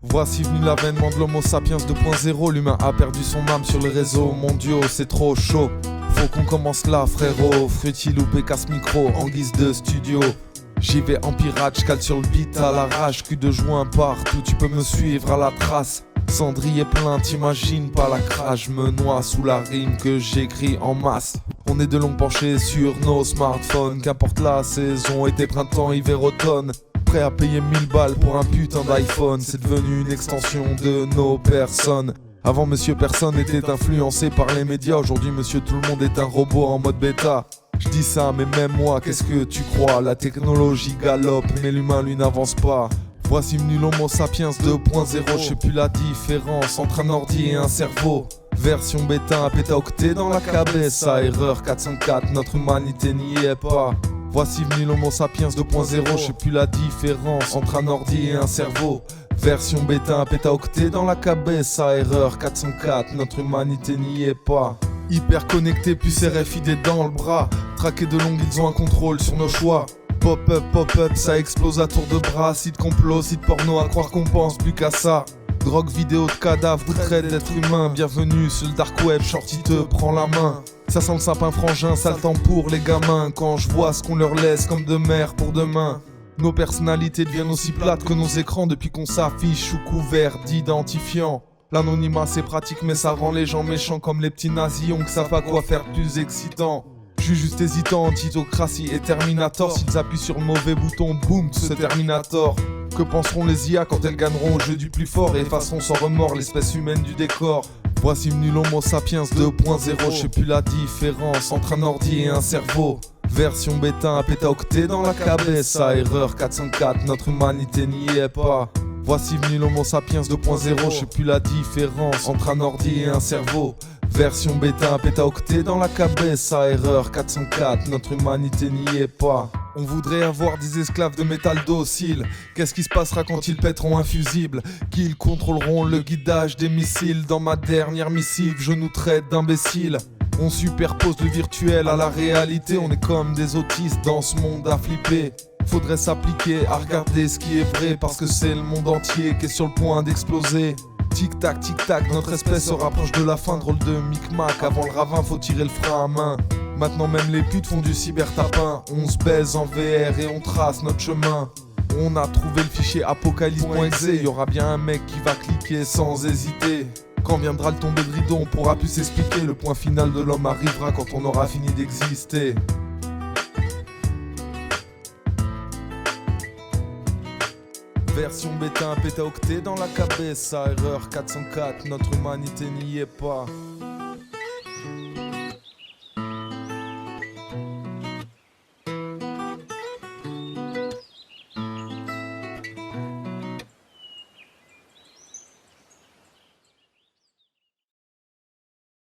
Voici venu l'avènement de l'homo sapiens 2.0. L'humain a perdu son âme sur les réseaux mondiaux, c'est trop chaud. Faut qu'on commence là frérot, Fruity Loop et casse micro en guise de studio. J'y vais en pirate, j'cale sur le beat à l'arrache, cul de joint partout, tu peux me suivre à la trace. Cendrier plein, t'imagines pas la crache, me noie sous la rime que j'écris en masse. On est de longs penchés sur nos smartphones, qu'importe la saison, été, printemps, hiver, automne. Prêt à payer 1000 balles pour un putain d'iPhone, c'est devenu une extension de nos personnes. Avant monsieur personne était influencé par les médias, aujourd'hui monsieur tout le monde est un robot en mode bêta. Je dis ça mais même moi, qu'est-ce que tu crois? La technologie galope mais l'humain lui n'avance pas. Voici venu l'homo sapiens 2.0, je sais plus la différence entre un ordi et un cerveau. Version bêta, un pétaoctet dans la cabeza, erreur 404, notre humanité n'y est pas. Voici venu l'homo sapiens 2.0, je sais plus la différence entre un ordi et un cerveau. Version bêta, un pétaoctet dans la cabeza, erreur 404, notre humanité n'y est pas. Hyper connecté, puce RFID dans le bras. Traqués de longue, ils ont un contrôle sur nos choix. Pop-up, ça explose à tour de bras. Site complot, site porno, à croire qu'on pense plus qu'à ça. Drogue, vidéo de cadavres, traite d'êtres humains. Bienvenue sur le dark web, shorty te prend la main. Ça sent le sapin frangin, sale temps pour les gamins. Quand je vois ce qu'on leur laisse comme de mer pour demain. Nos personnalités deviennent aussi plates que nos écrans depuis qu'on s'affiche sous couvert d'identifiants. L'anonymat c'est pratique mais ça rend les gens méchants comme les petits nazis, on ne savent pas quoi faire de plus excitant. Je suis juste hésitant, Titocratie et Terminator. S'ils appuient sur le mauvais bouton, boum, tout se Terminator. Que penseront les IA quand elles gagneront au jeu du plus fort et effaceront sans remords l'espèce humaine du décor? Voici venu l'homo sapiens 2.0, je sais plus la différence entre un ordi et un cerveau. Version bêta, un pétaoctet dans la cabeza, erreur 404, notre humanité n'y est pas. Voici venu l'homo sapiens 2.0, je sais plus la différence entre un ordi et un cerveau. Version bêta, un pétaoctet dans la cabeza, erreur 404, notre humanité n'y est pas. On voudrait avoir des esclaves de métal docile. Qu'est-ce qui se passera quand ils pèteront un fusible? Qu'ils contrôleront le guidage des missiles. Dans ma dernière missive, je nous traite d'imbéciles. On superpose le virtuel à la réalité. On est comme des autistes dans ce monde à flipper. Faudrait s'appliquer à regarder ce qui est vrai, parce que c'est le monde entier qui est sur le point d'exploser. Tic-tac, notre espèce se rapproche de la fin, drôle de micmac. Avant le ravin, faut tirer le frein à main. Maintenant même les putes font du cybertapin. On se baise en VR et on trace notre chemin. On a trouvé le fichier apocalypse.exe. Y'aura bien un mec qui va cliquer sans hésiter. Quand viendra le tomber de rideau, on pourra plus s'expliquer. Le point final de l'homme arrivera quand on aura fini d'exister. Version bêta, un pétaoctet dans la cabeza, erreur 404, notre humanité n'y est pas.